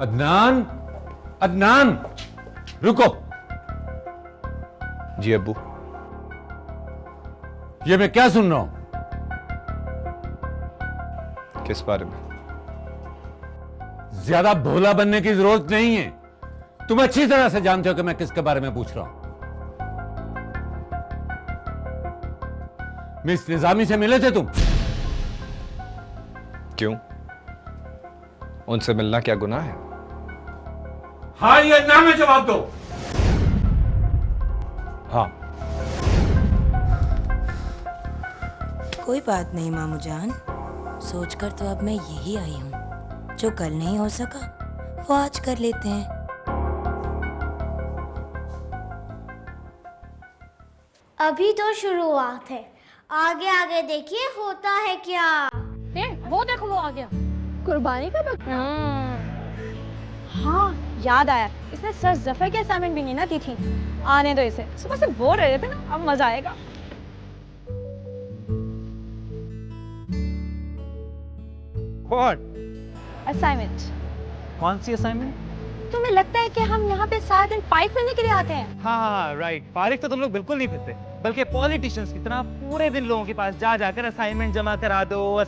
अदनान, अदनान, रुको। जी अब्बू। ये मैं क्या सुन रहा हूं? किस बारे में? ज्यादा भोला बनने की जरूरत नहीं है। तुम अच्छी तरह से जानते हो कि मैं किसके बारे में पूछ रहा हूं। मिस निजामी से मिले थे तुम? क्यों? उनसे मिलना क्या गुनाह है? हाँ या ना में जवाब दो। हाँ। कोई बात नहीं मामू जान, सोचकर तो अब मैं यही आई हूँ। जो कल नहीं हो सका वो आज कर लेते हैं। अभी तो शुरुआत है, आगे आगे देखिए होता है क्या। वो देखो वो आ गया। कुर्बानी का वक्त। हाँ याद आया, इसने सर जफर की असाइनमेंट भी नहीं ना दी थी। आने दो इसे, सुबह से बोर रहे थे ना, अब मजा आएगा। What? असाइनमेंट। कौन सी असाइनमेंट? तुम्हें लगता है कि हम यहाँ पे सारा दिन पाइप मिलने के लिए आते हैं? हाँ राइट, फारिग तो तुम लोग बिल्कुल नहीं फिरते, बल्कि पॉलिटिशियंस की तरह पूरे दिन लोगों के पास जा जाकर असाइनमेंट जमा करा दो,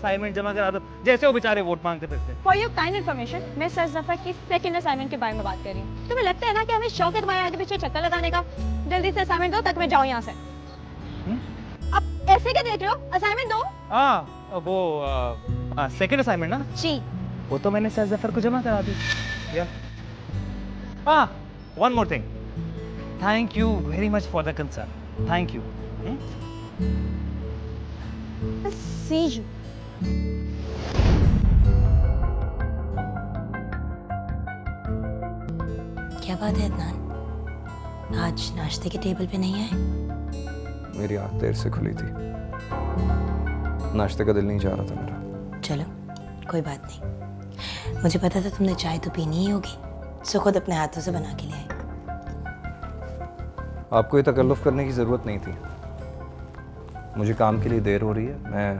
जैसे वो बेचारे वोट मांगते फिरते। फॉर योर काइंड इन्फॉर्मेशन, मैं सर जफर की सेकंड असाइनमेंट के बारे में बात कर रही हूँ। तुम्हें लगता है ना कि हमें शौक है तुम्हारे आगे पीछे चक्कर लगाने का? जल्दी से असाइनमेंट दो ताकि मैं जाऊँ यहाँ से। अब ऐसे क्या देख रहे हो, असाइनमेंट दो। वो सेकंड असाइनमेंट ना जी। वो तो मैंने सर जफर को जमा करा दी। One more thing, thank you very much for the concern. Thank you. See you. क्या बात है अदनान, आज नाश्ते के टेबल पे नहीं आए? मेरी आंख देर से खुली थी, नाश्ते का दिल नहीं चाह रहा था मेरा। चलो कोई बात नहीं, मुझे पता था तुमने चाय तो पीनी ही होगी, सो खुद अपने हाथों से बना के ले आए। आपको ये तकल्लुफ करने की जरूरत नहीं थी। मुझे काम के लिए देर हो रही है, मैं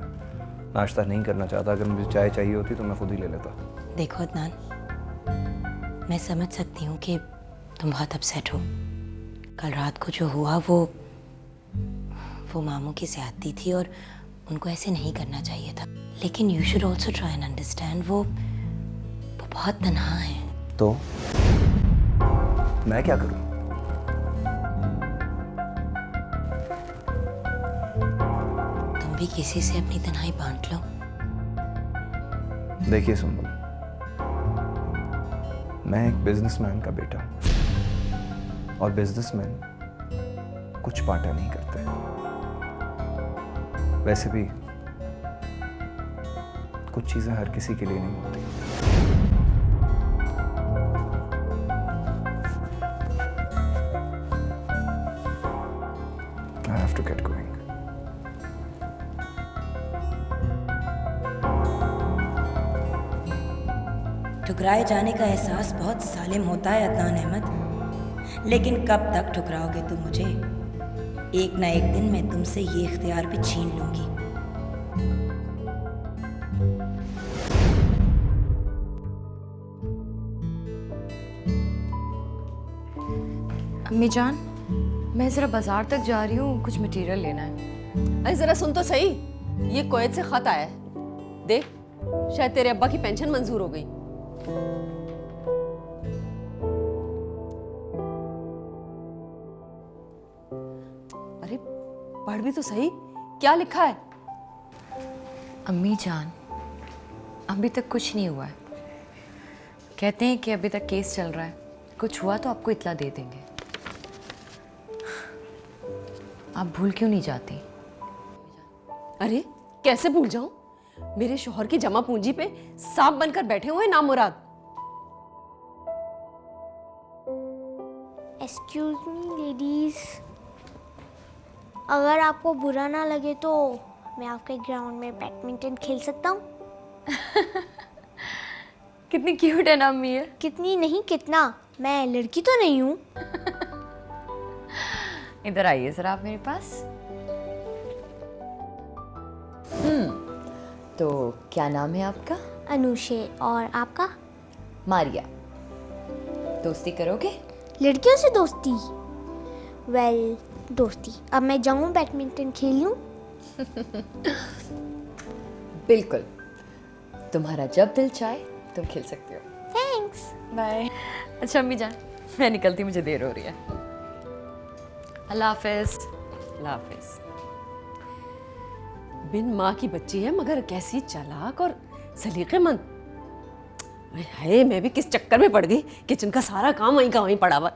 नाश्ता नहीं करना चाहता। अगर मुझे चाय चाहिए होती तो मैं खुद ही ले लेता। देखो अदनान, मैं समझ सकती हूँ कि तुम बहुत अपसेट हो। कल रात को जो हुआ वो मामू की ज़्यादती थी और उनको ऐसे नहीं करना चाहिए था। लेकिन you should also try and understand, वो बहुत तन्हा है। तो मैं क्या करूं? तुम भी किसी से अपनी तन्हाई बांट लो। देखिए सुंबल, मैं एक बिजनेसमैन का बेटा हूं और बिजनेसमैन कुछ बांटा नहीं करते। वैसे भी कुछ चीजें हर किसी के लिए नहीं होती। I have to get going. ठुकराए जाने का एहसास बहुत सालिम होता है अदनान अहमद, लेकिन कब तक ठुकराओगे तुम मुझे? एक ना एक दिन मैं तुमसे ये इख्तियार भी छीन लूंगी। अम्मी जान, मैं ज़रा बाजार तक जा रही हूँ, कुछ मटेरियल लेना है। अरे जरा सुन तो सही, ये कुवैत से खत आया है, देख शायद तेरे अब्बा की पेंशन मंजूर हो गई। अरे पढ़ भी तो सही, क्या लिखा है? अम्मी जान, अभी तक कुछ नहीं हुआ है। कहते हैं कि अभी तक केस चल रहा है, कुछ हुआ तो आपको इत्ला दे देंगे। आप भूल क्यों नहीं जाती? अरे कैसे भूल जाऊं, मेरे शोहर की जमा पूंजी पे सांप बनकर बैठे हुए नामुराद। एक्सक्यूज मी लेडीज, अगर आपको बुरा ना लगे तो मैं आपके ग्राउंड में बैडमिंटन खेल सकता हूँ? कितनी क्यूट है ना अम्मी ये। कितनी नहीं कितना, मैं लड़की तो नहीं हूँ। इधर आइए जरा आप मेरे पास। तो क्या नाम है आपका? अनुशे, और आपका? मारिया। दोस्ती करोगे? लड़कियों से दोस्ती? वेल, दोस्ती। अब मैं जाऊँ बैडमिंटन खेल लूँ? बिल्कुल, तुम्हारा जब दिल चाहे तुम खेल सकते हो। थैंक्स। बाय। अच्छा अम्मी जान, मैं निकलती, मुझे देर हो रही है। अल्लाह हाफिज। अल्लाह हाफिज। बिन माँ की बच्ची है मगर कैसी चालाक और सलीकेमंद। हाय, मैं भी किस चक्कर में पड़ गई, किचन का सारा काम वहीं का वहीं पड़ा हुआ।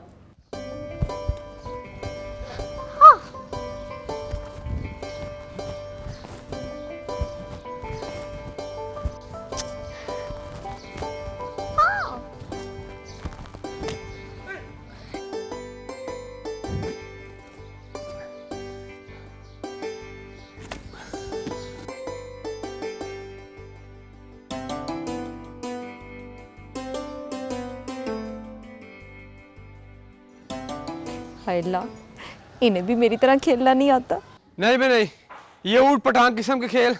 हाय अल्लाह, इन्हें भी मेरी तरह खेलना नहीं आता। नहीं भी नहीं, ये ऊट पटांग किस्म के खेल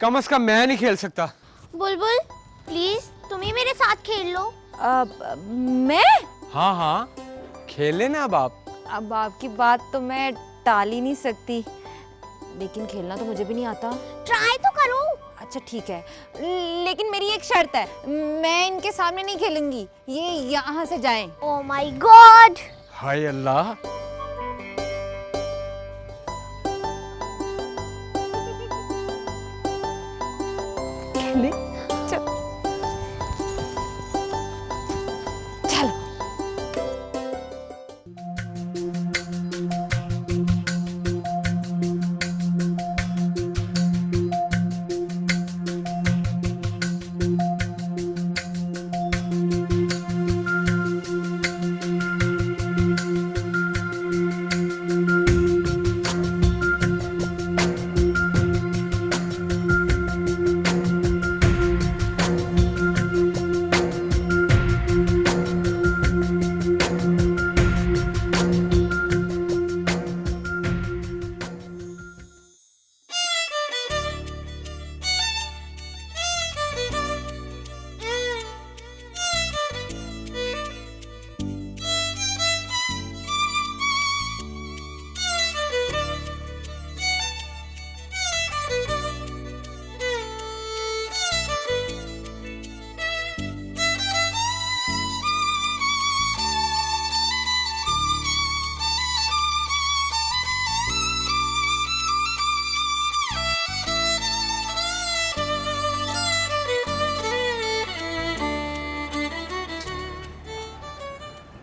कम से कम मैं नहीं खेल सकता। बुलबुल, प्लीज तुम ही मेरे साथ खेल लो। मैं? हाँ हाँ, खेल लेना अब आप। अब आपकी बात तो मैं टाल ही नहीं सकती, लेकिन खेलना तो मुझे भी नहीं आता। ट्राई तो करो। अच्छा ठीक है, लेकिन मेरी एक शर्त है, मैं इनके सामने नहीं खेलूंगी, ये यहाँ से जाएं। Oh my God. हाय अल्लाह, खेले चल चलो।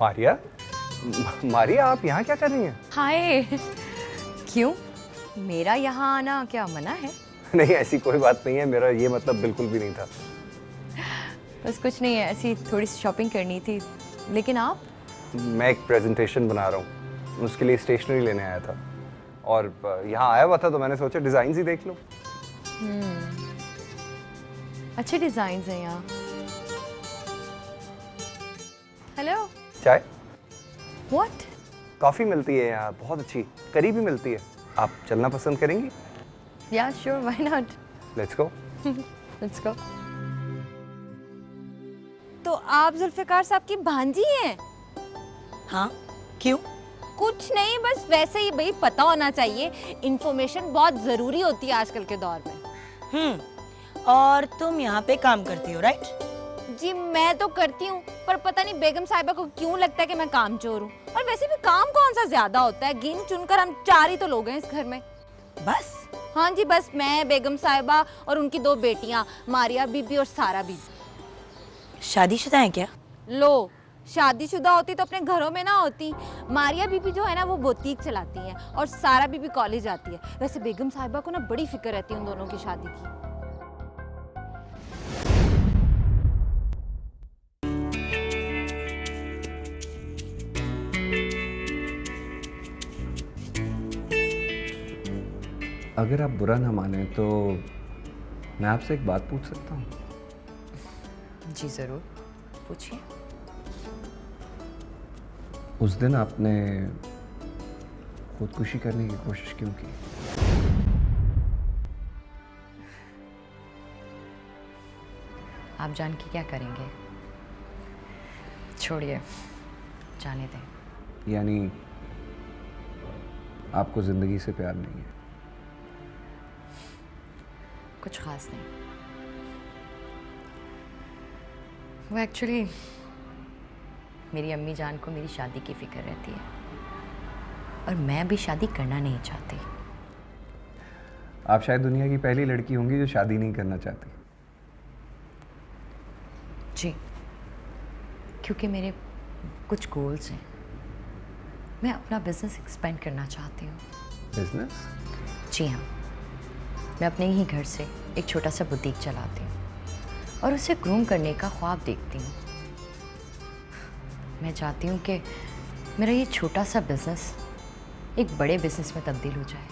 मारिया, मारिया आप यहाँ क्या कर रही हैं? हाय। क्यों? मेरा यहाँ आना क्या मना है? नहीं, ऐसी कोई बात नहीं है, मेरा ये मतलब बिल्कुल भी नहीं था। बस कुछ नहीं है, ऐसी थोड़ी सी शॉपिंग करनी थी। लेकिन आप? मैं एक प्रेजेंटेशन बना रहा हूँ, उसके लिए स्टेशनरी लेने आया था और यहाँ आया हुआ था तो मैंने सोचा डिज़ाइन ही देख लूँ। अच्छे डिजाइन हैं यहाँ। हेलो। चाय? व्हाट? कॉफ़ी मिलती है यहाँ, बहुत अच्छी, करी भी मिलती है। आप चलना पसंद करेंगी? या sure, why not. Let's go. Let's go. तो आप जुल्फिकार साहब की भांजी हैं? हाँ, क्यों? कुछ नहीं, बस वैसे ही भाई पता होना चाहिए, इंफॉर्मेशन बहुत जरूरी होती है आजकल के दौर में। और तुम यहाँ पे काम करती हो, राइट? जी मैं तो करती हूँ, पर पता नहीं बेगम साहिबा को क्यों लगता है कि मैं कामचोर हूँ। और वैसे भी काम कौन सा ज्यादा होता है, गिन चुनकर हम 4 ही तो लोग हैं इस घर में। बस? हाँ जी, बस मैं, बेगम साहिबा और उनकी 2 बेटियाँ, मारिया बीबी और सारा बीबी। शादीशुदा है क्या? लो, शादीशुदा होती तो अपने घरों में ना होती। मारिया बीबी जो है ना वो बुटीक चलाती हैं और सारा बीबी कॉलेज जाती है। वैसे बेगम साहिबा को ना बड़ी फिक्र रहती है उन दोनों की शादी की। अगर आप बुरा ना माने तो मैं आपसे एक बात पूछ सकता हूँ? जी ज़रूर, पूछिए। उस दिन आपने खुदकुशी करने की कोशिश क्यों की? आप जान के क्या करेंगे? छोड़िए, जाने दें। यानी आपको ज़िंदगी से प्यार नहीं है? कुछ ख़ास नहीं। वो एक्चुअली मेरी अम्मी जान को मेरी शादी की फ़िक्र रहती है और मैं अभी शादी करना नहीं चाहती। आप शायद दुनिया की पहली लड़की होंगी जो शादी नहीं करना चाहती। जी, क्योंकि मेरे कुछ गोल्स हैं। मैं अपना बिजनेस एक्सपेंड करना चाहती हूँ। बिजनेस? जी हाँ, मैं अपने ही घर से एक छोटा सा बुटीक चलाती हूँ और उसे ग्रूम करने का ख्वाब देखती हूँ। मैं चाहती हूँ कि मेरा ये छोटा सा बिजनेस एक बड़े बिजनेस में तब्दील हो जाए।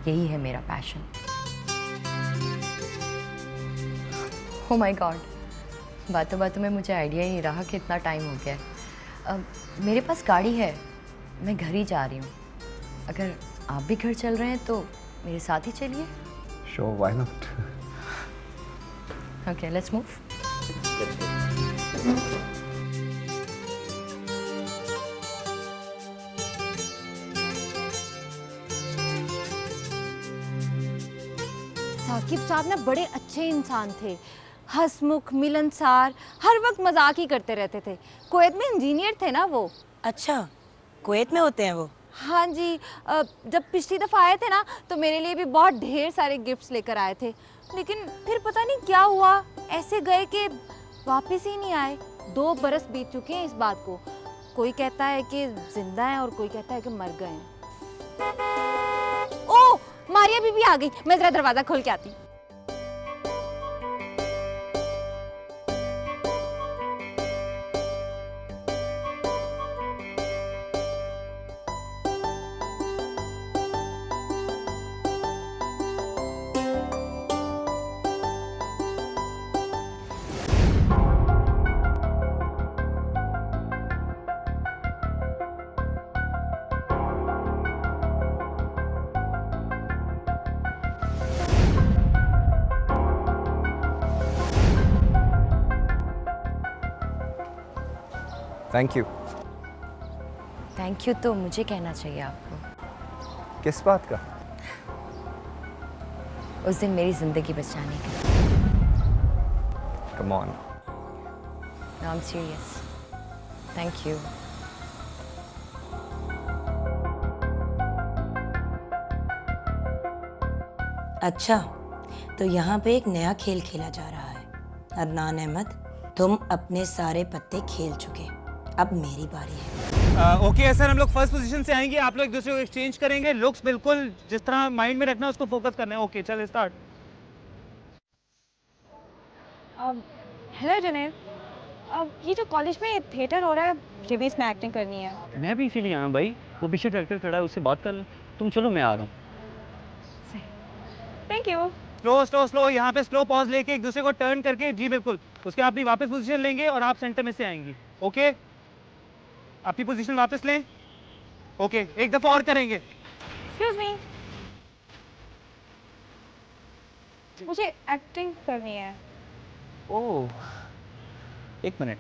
यही है मेरा पैशन। ओह माय गॉड, बातों बातों में मुझे आइडिया ही नहीं रहा कि इतना टाइम हो गया है। मेरे पास गाड़ी है, मैं घर ही जा रही हूँ। अगर आप भी घर चल रहे हैं तो मेरे साथ ही चलिए। Sure, why not? Okay, let's move. Saqib साहब ना बड़े अच्छे इंसान थे, हंसमुख, मिलनसार, हर वक्त मजाक ही करते रहते थे। कुवैत में इंजीनियर थे ना वो। अच्छा, कुवैत में होते हैं वो? हाँ जी, जब पिछली दफ़ा आए थे ना तो मेरे लिए भी बहुत ढेर सारे गिफ्ट्स लेकर आए थे, लेकिन फिर पता नहीं क्या हुआ, ऐसे गए कि वापस ही नहीं आए। 2 बरस बीत चुके हैं इस बात को। कोई कहता है कि जिंदा हैं और कोई कहता है कि मर गए हैं। ओह, मारिया बीबी आ गई, मैं जरा दरवाज़ा खोल के आती हूँ। Thank you. थैंक यू तो मुझे कहना चाहिए आपको। किस बात का? उस दिन मेरी ज़िंदगी बचाने का। Come on. No, I'm serious. Thank you. अच्छा, तो यहाँ पे एक नया खेल खेला जा रहा है। अदनान अहमद, तुम अपने सारे पत्ते खेल चुके, अब मेरी बारी है। ओके सर, हम लोग फर्स्ट पोजीशन से आएंगे, आप लोग एक दूसरे को एक्सचेंज करेंगे। लुक्स बिल्कुल जिस तरह माइंड में रखना है उसको फोकस करना है। ओके, चल स्टार्ट। हेलो जुनैद, ये जो कॉलेज में थिएटर हो रहा है, ये भी इसमें एक्टिंग करनी है। मैं भी इसीलिए आया भाई, वो पीछे डायरेक्टर खड़ा है, उससे बात कर। तुम चलो, मैं आ रहा हूँ। Thank you. Slow slow slow, यहाँ पे स्लो पॉज लेके एक दूसरे को टर्न करके, जी बिल्कुल। उसके आप भी वापस पोजीशन लेंगे और आप सेंटर में से आएंगी। ओके, आपकी पोजीशन वापस लें। ओके, एक दफा और करेंगे। एक्सक्यूज मी, मुझे एक्टिंग करनी है। ओह, एक मिनट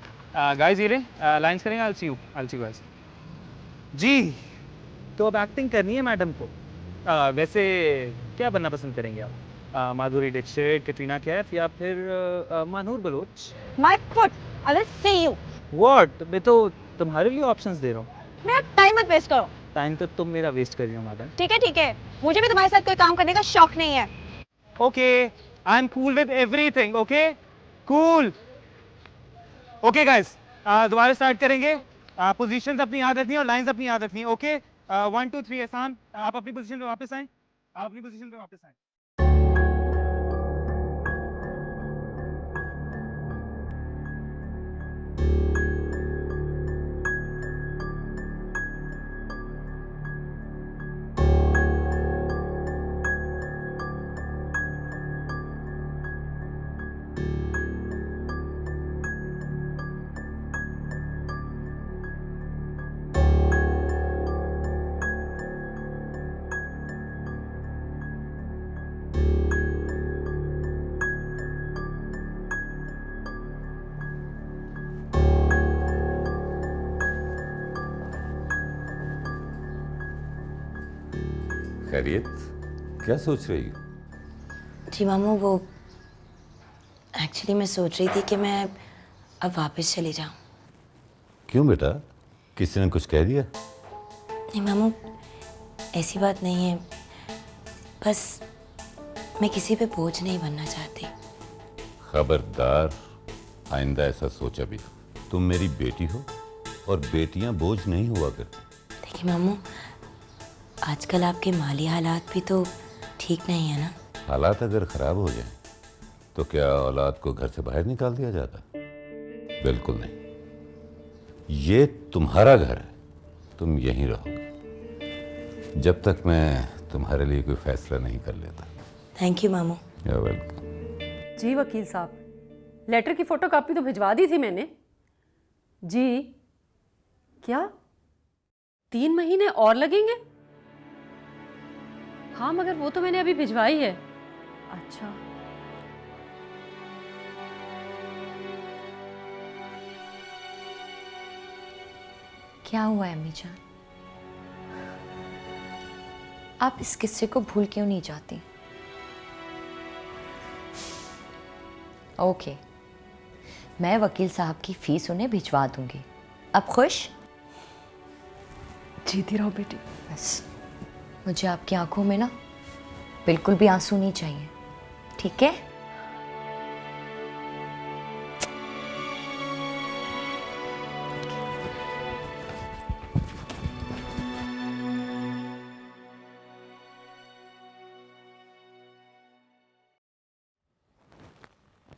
गाइस, ये रहे लाइंस करेंगे। आई सी यू गाइस। जी, तो अब एक्टिंग करनी है मैडम को। वैसे क्या बनना पसंद करेंगे आप? माधुरी दीक्षित, कटरीना कैफ या फिर Mahnoor Baloch? My foot, I will see you. What? मैं तो तुम्हारे लिए ऑप्शंस दे रहा हूँ। मेरा टाइम मत वेस्ट करो। टाइम तो तुम मेरा वेस्ट कर रही हो मैडम। ठीक है, मुझे भी तुम्हारे साथ कोई काम करने का शौक नहीं है। Okay, I am cool with everything. Okay, cool. Okay guys, दोबारा स्टार्ट करेंगे। पोजीशंस अपनी याद रखनी है और लाइंस अपनी याद रखनी है। ओके, 1 2 3 एहसान, आप अपनी पोजीशन पे वापस आएं। आप अपनी पोजीशन पे वापस आएं। खैरियत? क्या सोच रही हो? जी मामू, वो एक्चुअली मैं सोच रही थी कि मैं अब वापस चली जाऊं। क्यों बेटा, किसी ने कुछ कह दिया? नहीं मामू, ऐसी बात नहीं है, बस मैं किसी पे बोझ नहीं बनना चाहती। खबरदार, आइंदा ऐसा सोचा भी। तुम मेरी बेटी हो और बेटियां बोझ नहीं हुआ करती। देखिए मामू, आजकल आपके माली हालात भी तो ठीक नहीं है ना। हालात अगर खराब हो जाएं तो क्या औलाद को घर से बाहर निकाल दिया जाता? बिल्कुल नहीं। ये तुम्हारा घर है, तुम यहीं रहोगे जब तक मैं तुम्हारे लिए कोई फैसला नहीं कर लेता। थैंक यू मामू। You welcome. जी वकील साहब, लेटर की फोटोकॉपी तो भिजवा दी थी मैंने। जी क्या 3 महीने और लगेंगे? हाँ मगर वो तो मैंने अभी भिजवाई है। अच्छा क्या हुआ है अम्मी जान? आप इस किस्से को भूल क्यों नहीं जाती? ओके, मैं वकील साहब की फीस उन्हें भिजवा दूंगी। अब खुश? जीती रहो बेटी। बस मुझे आपकी आंखों में ना बिल्कुल भी आंसू नहीं चाहिए, ठीक है?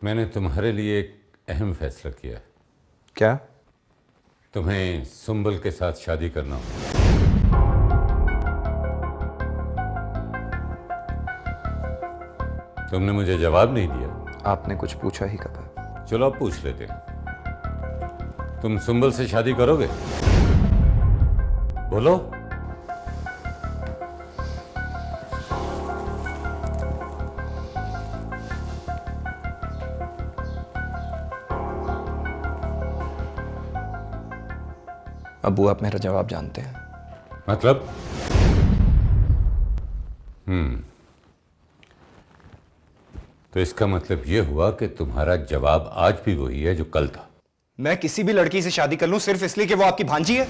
मैंने तुम्हारे लिए एक अहम फैसला किया है। क्या? तुम्हें सुंबल के साथ शादी करना होगा। तुमने मुझे जवाब नहीं दिया। आपने कुछ पूछा ही कब है? चलो अब पूछ लेते हैं। तुम सुंबल से शादी करोगे? बोलो। अबू, आप मेरा जवाब जानते हैं। मतलब? तो इसका मतलब यह हुआ कि तुम्हारा जवाब आज भी वही है जो कल था। मैं किसी भी लड़की से शादी कर लूं सिर्फ इसलिए कि वो आपकी भांजी है?